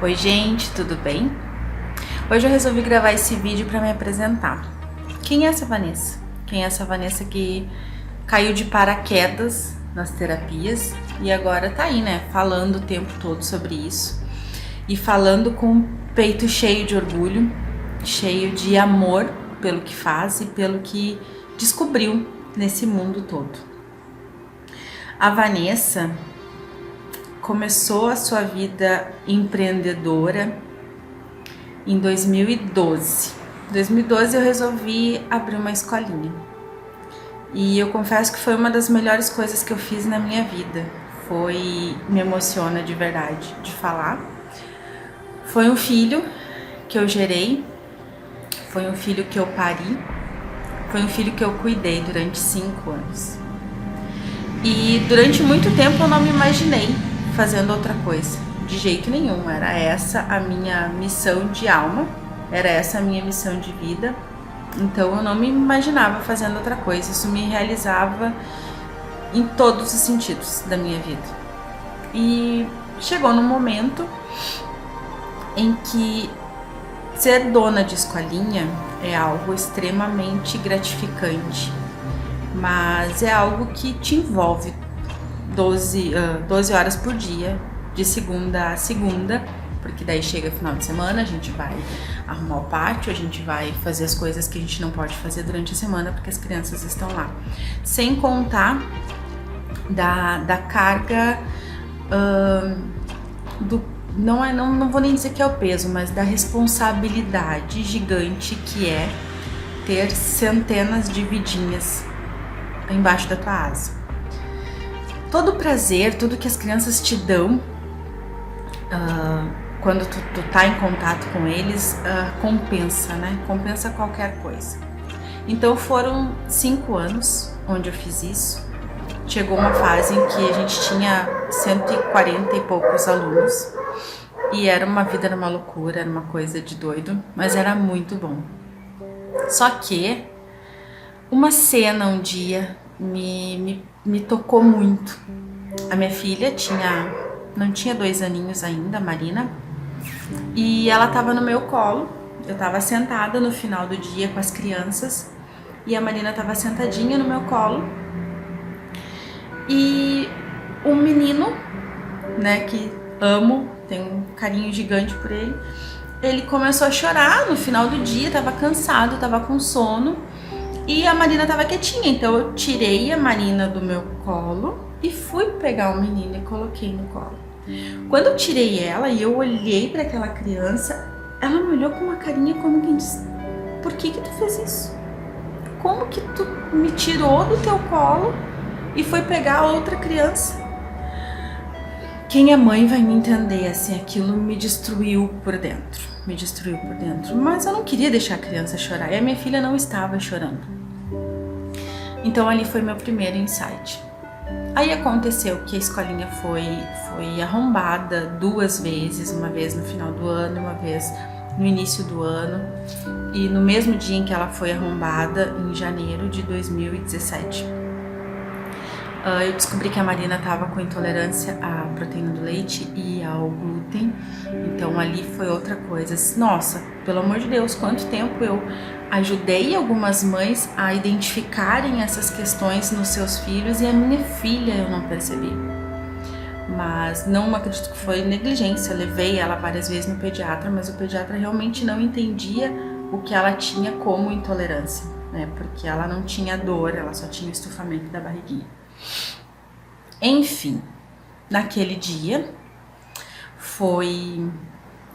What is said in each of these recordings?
Oi gente, tudo bem? Hoje eu resolvi gravar esse vídeo para me apresentar. Quem é essa Vanessa? Quem é essa Vanessa que caiu de paraquedas nas terapias e agora tá aí, né, falando o tempo todo sobre isso e falando com o peito cheio de orgulho, cheio de amor pelo que faz e pelo que descobriu nesse mundo todo. A Vanessa começou a sua vida empreendedora em 2012. Em 2012 eu resolvi abrir uma escolinha. E eu confesso que foi uma das melhores coisas que eu fiz na minha vida. Me emociona de verdade de falar. Foi um filho que eu gerei, foi um filho que eu pari, foi um filho que eu cuidei durante 5 anos. E durante muito tempo eu não me imaginei fazendo outra coisa, de jeito nenhum. Era essa a minha missão de alma, era essa a minha missão de vida. Então eu não me imaginava fazendo outra coisa, isso me realizava em todos os sentidos da minha vida. E chegou num momento em que ser dona de escolinha é algo extremamente gratificante, mas é algo que te envolve 12 horas por dia, de segunda a segunda, porque daí chega final de semana, a gente vai arrumar o pátio, a gente vai fazer as coisas que a gente não pode fazer durante a semana porque as crianças estão lá. Sem contar da carga não vou nem dizer que é o peso, mas da responsabilidade gigante que é ter centenas de vidinhas embaixo da tua asa. Todo o prazer, tudo que as crianças te dão quando tu tá em contato com eles, compensa, né? Compensa qualquer coisa. Então foram 5 anos onde eu fiz isso. Chegou uma fase em que a gente tinha 140 e poucos alunos e era uma vida, era uma loucura, era uma coisa de doido, mas era muito bom. Só que uma cena um dia me tocou muito. A minha filha não tinha 2 aninhos ainda, a Marina, e ela tava no meu colo. Eu tava sentada no final do dia com as crianças e a Marina tava sentadinha no meu colo. E um menino, né, que amo, tenho um carinho gigante por ele, ele começou a chorar no final do dia, tava cansado, tava com sono. E a Marina tava quietinha, então eu tirei a Marina do meu colo e fui pegar o menino e coloquei no colo. Quando eu tirei ela e eu olhei para aquela criança, ela me olhou com uma carinha como quem disse: por que tu fez isso? Como que tu me tirou do teu colo e foi pegar outra criança? Quem é mãe vai me entender, assim, aquilo me destruiu por dentro. Mas eu não queria deixar a criança chorar e a minha filha não estava chorando. Então ali foi meu primeiro insight. Aí aconteceu que a escolinha foi arrombada 2 vezes, uma vez no final do ano, uma vez no início do ano, e no mesmo dia em que ela foi arrombada, em janeiro de 2017. Eu descobri que a Marina estava com intolerância à proteína do leite e ao glúten, então ali foi outra coisa. Nossa, pelo amor de Deus, quanto tempo eu ajudei algumas mães a identificarem essas questões nos seus filhos e a minha filha eu não percebi. Mas não acredito que foi negligência, levei ela várias vezes no pediatra, mas o pediatra realmente não entendia o que ela tinha como intolerância, né? Porque ela não tinha dor, ela só tinha o estufamento da barriguinha. Enfim, naquele dia, foi,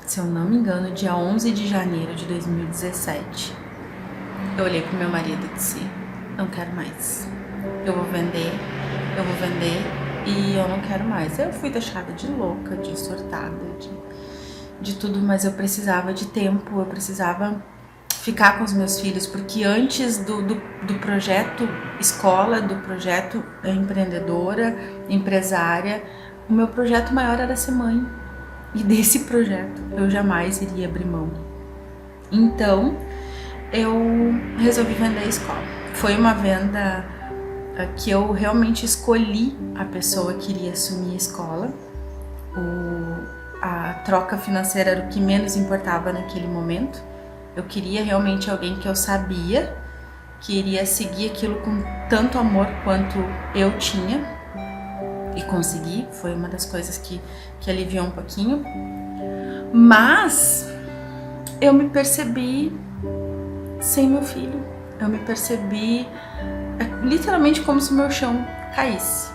se eu não me engano, dia 11 de janeiro de 2017, eu olhei pro meu marido e disse: não quero mais, eu vou vender e eu não quero mais. Eu fui taxada de louca, de surtada, de tudo, mas eu precisava de tempo, eu precisava ficar com os meus filhos, porque antes do projeto escola, do projeto empreendedora, empresária, o meu projeto maior era ser mãe. E desse projeto eu jamais iria abrir mão. Então eu resolvi vender a escola. Foi uma venda que eu realmente escolhi a pessoa que iria assumir a escola. a troca financeira era o que menos importava naquele momento. Eu queria realmente alguém que eu sabia que iria seguir aquilo com tanto amor quanto eu tinha. E consegui, foi uma das coisas que aliviou um pouquinho. Mas eu me percebi sem meu filho. Eu me percebi literalmente como se o meu chão caísse.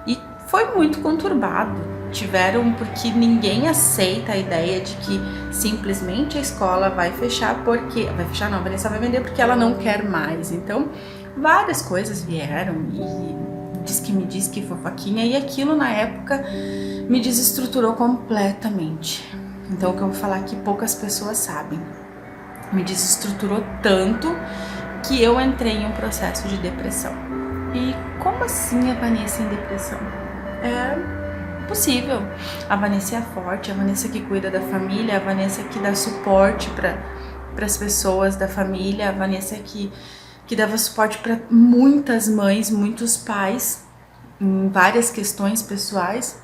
E foi muito conturbado. Porque ninguém aceita a ideia de que simplesmente a escola vai fechar porque... Vai fechar não, a Vanessa vai vender porque ela não quer mais. Então, várias coisas vieram e diz que fofoquinha. E aquilo, na época, me desestruturou completamente. Então, o que eu vou falar aqui, poucas pessoas sabem. Me desestruturou tanto que eu entrei em um processo de depressão. E como assim a Vanessa em depressão? É possível. A Vanessa é forte, a Vanessa que cuida da família, a Vanessa que dá suporte para as pessoas da família, a Vanessa que dava suporte para muitas mães, muitos pais, em várias questões pessoais.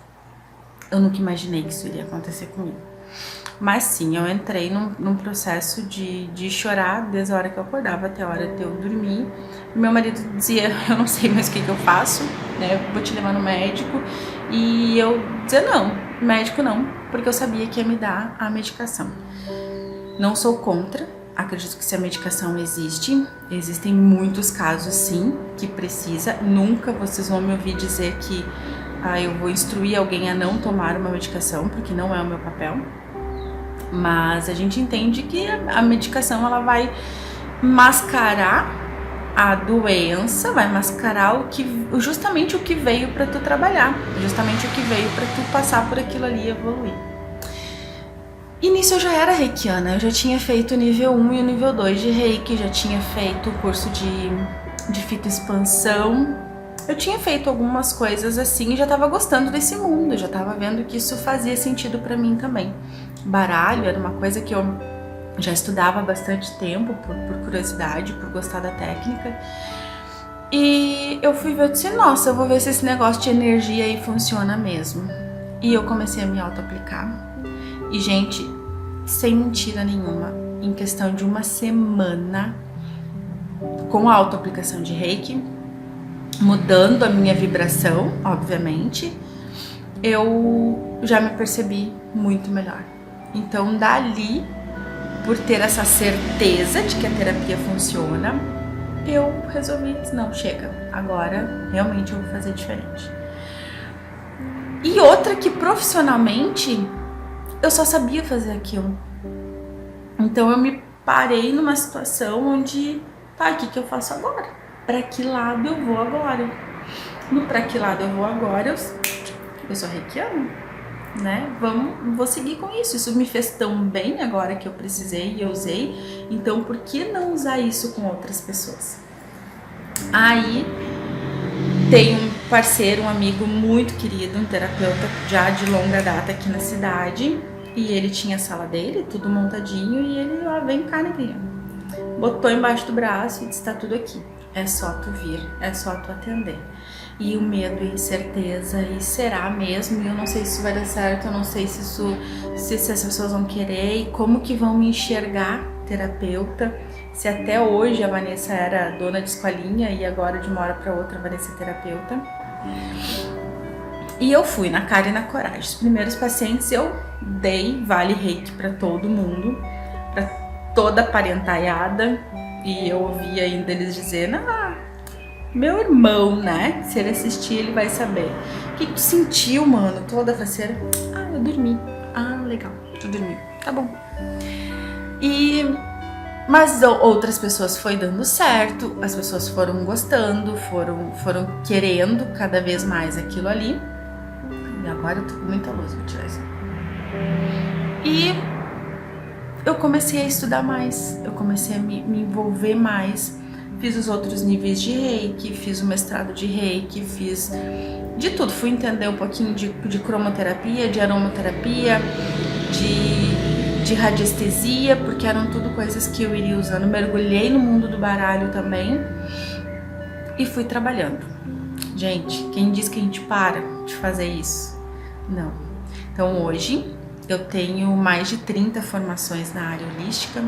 Eu nunca imaginei que isso iria acontecer comigo. Mas sim, eu entrei num processo de chorar desde a hora que eu acordava até a hora de eu dormir. Meu marido dizia, eu não sei mais o que eu faço, né? Eu vou te levar no médico. E eu dizia, não, médico não, porque eu sabia que ia me dar a medicação. Não sou contra, acredito que se a medicação existe, existem muitos casos sim, que precisa. Nunca vocês vão me ouvir dizer que eu vou instruir alguém a não tomar uma medicação, porque não é o meu papel. Mas a gente entende que a medicação ela vai mascarar a doença, vai mascarar justamente o que veio para tu trabalhar, justamente o que veio para tu passar por aquilo ali e evoluir. E nisso eu já era reikiana, eu já tinha feito o nível 1 e o nível 2 de reiki, já tinha feito o curso de fitoexpansão, eu tinha feito algumas coisas assim e já tava gostando desse mundo, já tava vendo que isso fazia sentido para mim também. Baralho era uma coisa que eu já estudava há bastante tempo, por curiosidade, por gostar da técnica. E eu fui ver e disse, nossa, eu vou ver se esse negócio de energia aí funciona mesmo. E eu comecei a me auto-aplicar. E, gente, sem mentira nenhuma, em questão de uma semana, com a auto-aplicação de reiki, mudando a minha vibração, obviamente, eu já me percebi muito melhor. Então, dali, por ter essa certeza de que a terapia funciona, eu resolvi, não, chega, agora realmente eu vou fazer diferente. E outra que profissionalmente eu só sabia fazer aquilo. Então eu me parei numa situação onde, tá, o que eu faço agora? Pra que lado eu vou agora? No pra que lado eu vou agora, eu sou reikiana, né? Vou seguir com isso. Isso me fez tão bem agora que eu precisei e eu usei. Então por que não usar isso com outras pessoas? Aí tem um parceiro, um amigo muito querido, um terapeuta já de longa data aqui na cidade. E ele tinha a sala dele, tudo montadinho. E ele, vem cá, negrinha. Botou embaixo do braço e disse, tá tudo aqui. É só tu vir, é só tu atender. E o medo e a incerteza, e será mesmo? E eu não sei se isso vai dar certo, eu não sei se as pessoas vão querer. E como que vão me enxergar, terapeuta? Se até hoje a Vanessa era dona de escolinha e agora de uma hora para outra a Vanessa é terapeuta. E eu fui na cara e na coragem. Os primeiros pacientes eu dei vale reiki para todo mundo, para toda a parentaiada. E eu ouvi ainda eles dizendo, meu irmão, né? Se ele assistir, ele vai saber. O que tu sentiu, mano? Toda faceira. Eu dormi. Legal, tu dormiu. Tá bom. Mas outras pessoas foi dando certo, as pessoas foram gostando, foram querendo cada vez mais aquilo ali. E agora eu tô com muita luz, vou tirar isso. E eu comecei a estudar mais, eu comecei a me envolver mais. Fiz os outros níveis de reiki, fiz o mestrado de reiki, fiz de tudo. Fui entender um pouquinho de cromoterapia, de aromaterapia, de radiestesia, porque eram tudo coisas que eu iria usando. Mergulhei no mundo do baralho também e fui trabalhando. Gente, quem diz que a gente para de fazer isso? Não. Então hoje Eu tenho mais de 30 formações na área holística.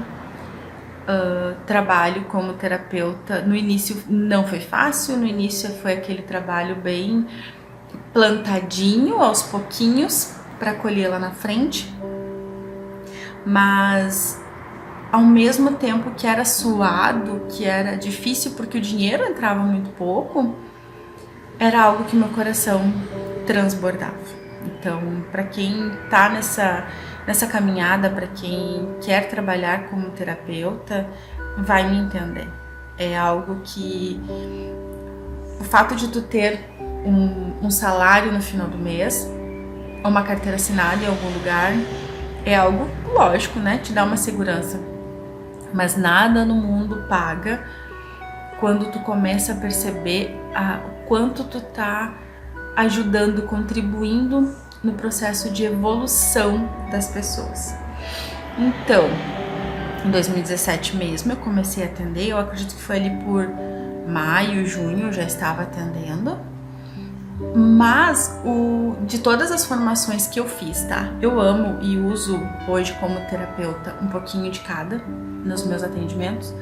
Trabalho como terapeuta. No início não foi fácil, no início foi aquele trabalho bem plantadinho, aos pouquinhos, para colher lá na frente. Mas ao mesmo tempo que era suado, que era difícil porque o dinheiro entrava muito pouco, era algo que meu coração transbordava. Então, para quem tá nessa caminhada, para quem quer trabalhar como terapeuta, vai me entender. É algo que o fato de tu ter um salário no final do mês, ou uma carteira assinada em algum lugar, é algo lógico, né? Te dá uma segurança. Mas nada no mundo paga quando tu começa a perceber o quanto tu tá ajudando, contribuindo no processo de evolução das pessoas. Então, em 2017 mesmo eu comecei a atender, eu acredito que foi ali por maio, junho eu já estava atendendo. Mas de todas as formações que eu fiz, tá? Eu amo e uso hoje como terapeuta um pouquinho de cada nos meus atendimentos.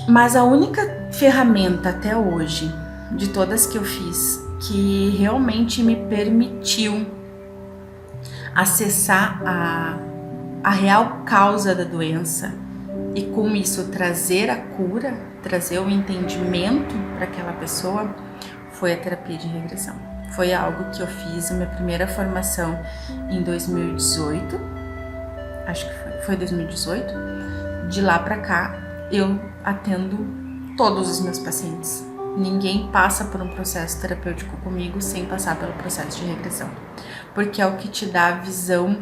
Mas a única ferramenta até hoje, de todas que eu fiz, que realmente me permitiu acessar a real causa da doença e com isso trazer a cura, trazer o entendimento para aquela pessoa, foi a terapia de regressão. Foi algo que eu fiz a minha primeira formação em 2018, acho que foi 2018. De lá para cá eu atendo todos os meus pacientes. Ninguém passa por um processo terapêutico comigo sem passar pelo processo de regressão, porque é o que te dá a visão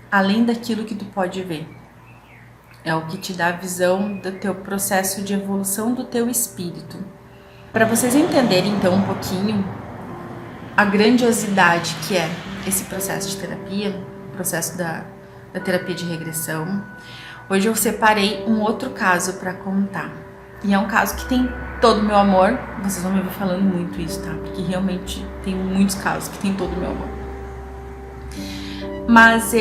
além daquilo que tu pode ver. É o que te dá a visão do teu processo de evolução do teu espírito. Para vocês entenderem então um pouquinho a grandiosidade que é esse processo de terapia, o processo da terapia de regressão, hoje eu separei um outro caso para contar. E é um caso que tem todo o meu amor. Vocês vão me ver falando muito isso, tá? Porque realmente tem muitos casos que tem todo o meu amor. Mas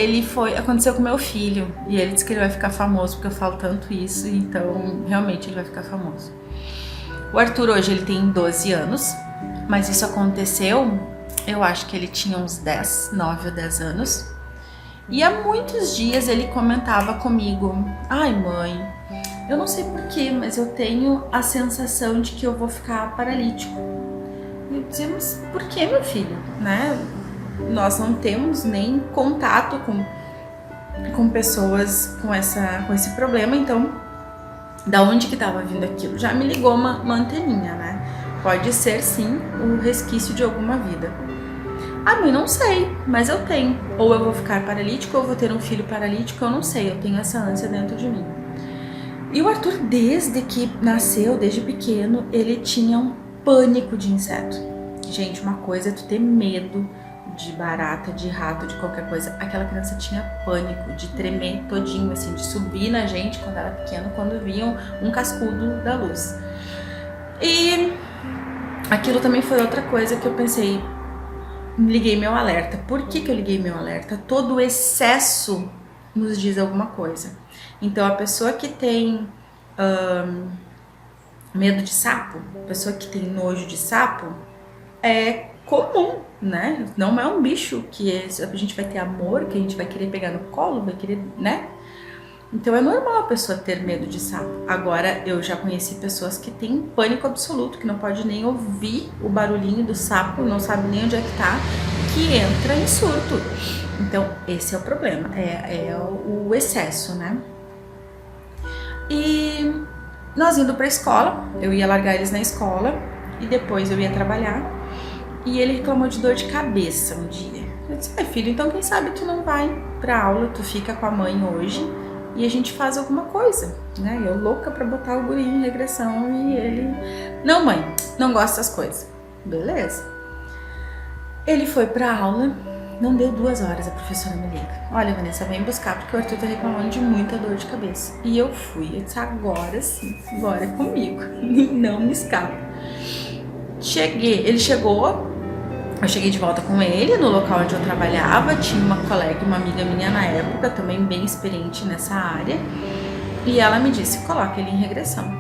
aconteceu com meu filho, e ele disse que ele vai ficar famoso porque eu falo tanto isso, então realmente ele vai ficar famoso. O Arthur hoje ele tem 12 anos, mas isso aconteceu, eu acho que ele tinha uns 9 ou 10 anos. E há muitos dias ele comentava comigo: ai mãe, eu não sei porquê, mas eu tenho a sensação de que eu vou ficar paralítico. E eu dizia: mas por que, meu filho? Né? Nós não temos nem contato com pessoas com esse problema, então da onde que estava vindo aquilo? Já me ligou uma anteninha, né? Pode ser sim o resquício de alguma vida. Ah, mãe, não sei, mas eu tenho. Ou eu vou ficar paralítico, ou eu vou ter um filho paralítico, eu não sei, eu tenho essa ânsia dentro de mim. E o Arthur, desde que nasceu, desde pequeno, ele tinha um pânico de inseto. Gente, uma coisa é tu ter medo de barata, de rato, de qualquer coisa. Aquela criança tinha pânico de tremer todinho, assim, de subir na gente quando era pequeno, quando viam um cascudo da luz. E aquilo também foi outra coisa que eu pensei, liguei meu alerta. Por que eu liguei meu alerta? Todo excesso nos diz alguma coisa. Então a pessoa que tem medo de sapo, a pessoa que tem nojo de sapo, é comum, né? Não é um bicho que a gente vai ter amor, que a gente vai querer pegar no colo, vai querer, né? Então é normal a pessoa ter medo de sapo. Agora, eu já conheci pessoas que têm pânico absoluto, que não pode nem ouvir o barulhinho do sapo, não sabe nem onde é que tá, que entra em surto. Então, esse é o problema, é o excesso, né? E nós indo pra escola, eu ia largar eles na escola e depois eu ia trabalhar. E ele reclamou de dor de cabeça um dia. Eu disse: filho, então quem sabe tu não vai pra aula, tu fica com a mãe hoje e a gente faz alguma coisa, né? Eu louca pra botar o guri em regressão e ele: não mãe, não gosto dessas coisas. Beleza. Ele foi pra aula, não deu 2 horas, a professora me liga: olha, Vanessa, vem buscar porque o Arthur tá reclamando de muita dor de cabeça. E eu fui, eu disse: agora sim, agora é comigo, não me escapa. Cheguei, ele chegou, Eu cheguei de volta com ele no local onde eu trabalhava, tinha uma colega, uma amiga minha na época, também bem experiente nessa área, e ela me disse, coloca ele em regressão.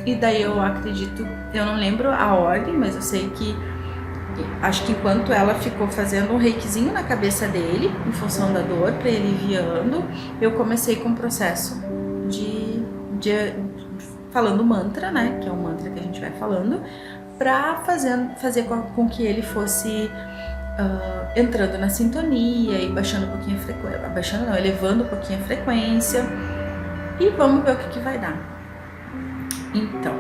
E daí eu acredito, eu não lembro a ordem, mas eu sei que, acho que enquanto ela ficou fazendo um reikizinho na cabeça dele, em função da dor, para ele aliviando, eu comecei com o processo de falando mantra, né, que é o mantra que a gente vai falando, para fazer com que ele fosse entrando na sintonia e baixando um pouquinho a frequência, elevando um pouquinho a frequência, e vamos ver o que vai dar. Então,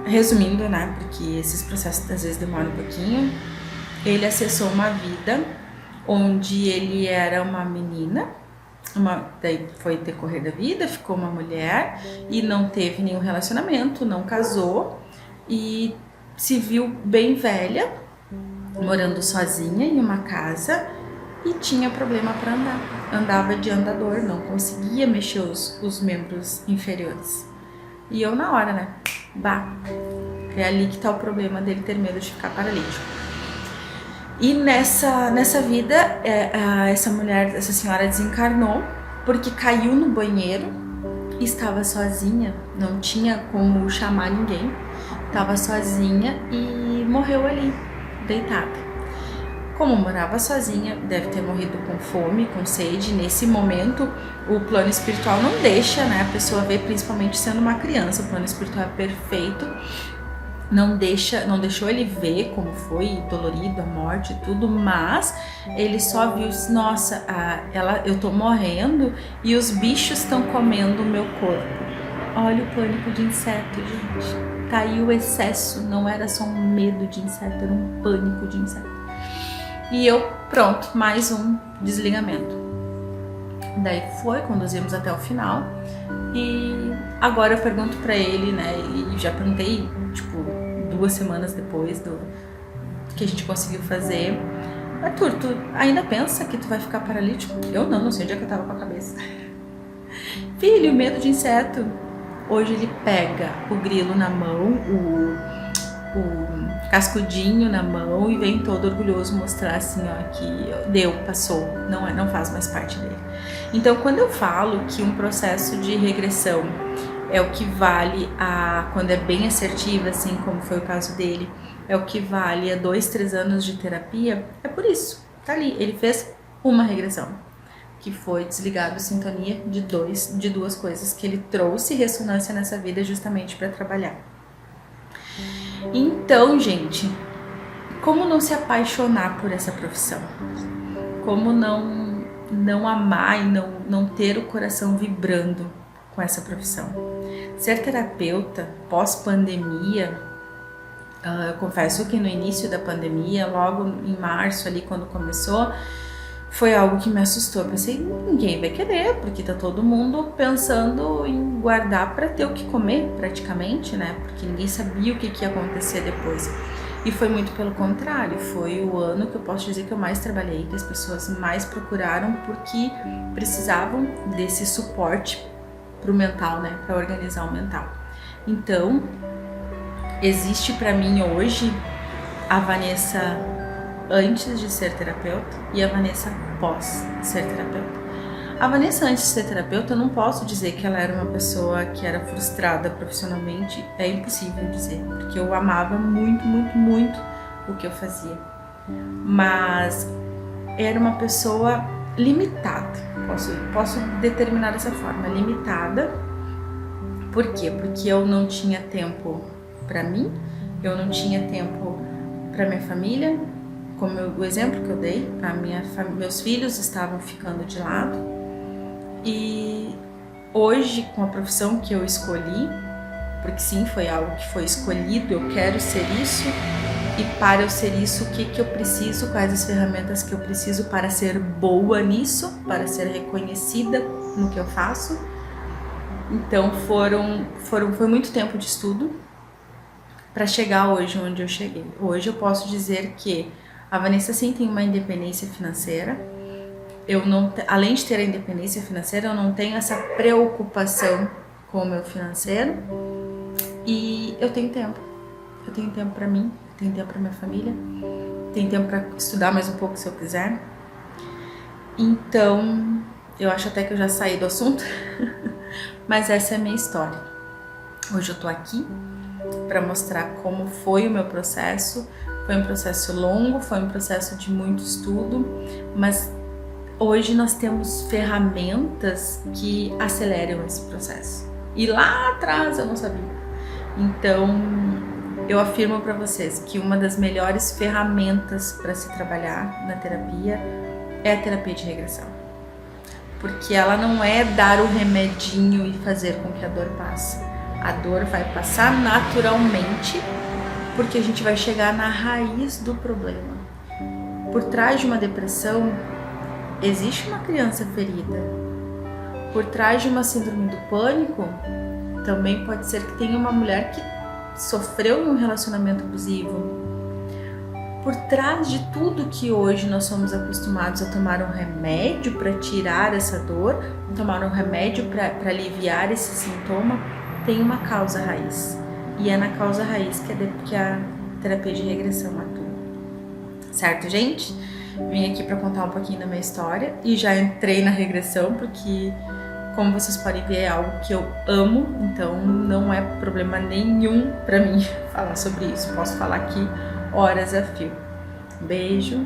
resumindo, né, porque esses processos às vezes demoram um pouquinho, ele acessou uma vida onde ele era uma menina, daí foi decorrer da vida, ficou uma mulher e não teve nenhum relacionamento, não casou, e se viu bem velha, morando sozinha em uma casa, e tinha problema para andar. Andava de andador, não conseguia mexer os membros inferiores. E eu na hora, né? É ali que tá o problema dele ter medo de ficar paralítico. E nessa vida, essa senhora desencarnou porque caiu no banheiro, estava sozinha, não tinha como chamar ninguém. Estava sozinha e morreu ali, deitada. Como morava sozinha, deve ter morrido com fome, com sede. Nesse momento, o plano espiritual não deixa, né, a pessoa ver, principalmente sendo uma criança. O plano espiritual é perfeito, não deixou ele ver como foi dolorido, a morte e tudo, mas ele só viu, nossa, eu tô morrendo e os bichos estão comendo o meu corpo. Olha o pânico de inseto, gente. Tá aí o excesso, não era só um medo de inseto, era um pânico de inseto. E eu, pronto, mais um desligamento. Daí conduzimos até o final. E agora eu pergunto pra ele, né, e já perguntei, tipo, 2 semanas depois do que a gente conseguiu fazer. Arthur, tu ainda pensa que tu vai ficar paralítico? Eu não sei onde é que eu tava com a cabeça. Filho, medo de inseto. Hoje ele pega o grilo na mão, o cascudinho na mão e vem todo orgulhoso mostrar assim, ó, que passou, não faz mais parte dele. Então, quando eu falo que um processo de regressão é o que vale quando é bem assertivo, assim como foi o caso dele, é o que vale a 2, 3 anos de terapia, é por isso, tá ali, ele fez uma regressão, que foi desligado a sintonia de 2 coisas que ele trouxe ressonância nessa vida justamente para trabalhar. Então, gente, como não se apaixonar por essa profissão? Como não amar e não ter o coração vibrando com essa profissão? Ser terapeuta pós-pandemia, eu confesso que no início da pandemia, logo em março ali quando começou, foi algo que me assustou. Eu pensei, ninguém vai querer, porque tá todo mundo pensando em guardar para ter o que comer, praticamente, né? Porque ninguém sabia o que ia acontecer depois. E foi muito pelo contrário, foi o ano que eu posso dizer que eu mais trabalhei, que as pessoas mais procuraram, porque precisavam desse suporte pro mental, né? Para organizar o mental. Então, existe para mim hoje a Vanessa antes de ser terapeuta e a Vanessa pós ser terapeuta. A Vanessa antes de ser terapeuta, eu não posso dizer que ela era uma pessoa que era frustrada profissionalmente, é impossível dizer, porque eu amava muito, muito, muito o que eu fazia. Mas era uma pessoa limitada, posso determinar dessa forma, limitada. Por quê? Porque eu não tinha tempo para mim, eu não tinha tempo para minha família, como o exemplo que eu dei, meus filhos estavam ficando de lado. E hoje, com a profissão que eu escolhi, porque sim, foi algo que foi escolhido, eu quero ser isso, e para eu ser isso, o que eu preciso, quais as ferramentas que eu preciso para ser boa nisso, para ser reconhecida no que eu faço. Então foi muito tempo de estudo para chegar hoje onde eu cheguei. Hoje eu posso dizer que a Vanessa sim tem uma independência financeira. Eu não, além de ter a independência financeira, eu não tenho essa preocupação com o meu financeiro. E eu tenho tempo. Eu tenho tempo para mim, eu tenho tempo para minha família. tem tempo para estudar mais um pouco se eu quiser. Então, eu acho até que eu já saí do assunto, mas essa é a minha história. Hoje eu tô aqui para mostrar como foi o meu processo. Foi um processo longo, foi um processo de muito estudo, mas hoje nós temos ferramentas que aceleram esse processo. E lá atrás eu não sabia. Então, eu afirmo para vocês que uma das melhores ferramentas para se trabalhar na terapia é a terapia de regressão. Porque ela não é dar o remedinho e fazer com que a dor passe. A dor vai passar naturalmente, porque a gente vai chegar na raiz do problema. Por trás de uma depressão, existe uma criança ferida. Por trás de uma síndrome do pânico, também pode ser que tenha uma mulher que sofreu em um relacionamento abusivo. Por trás de tudo que hoje nós somos acostumados a tomar um remédio para tirar essa dor, tomar um remédio para aliviar esse sintoma, tem uma causa raiz. E é na causa raiz que a terapia de regressão atua. Certo, gente? Vim aqui para contar um pouquinho da minha história e já entrei na regressão porque, como vocês podem ver, é algo que eu amo, então não é problema nenhum para mim falar sobre isso. Posso falar aqui horas a fio. Beijo.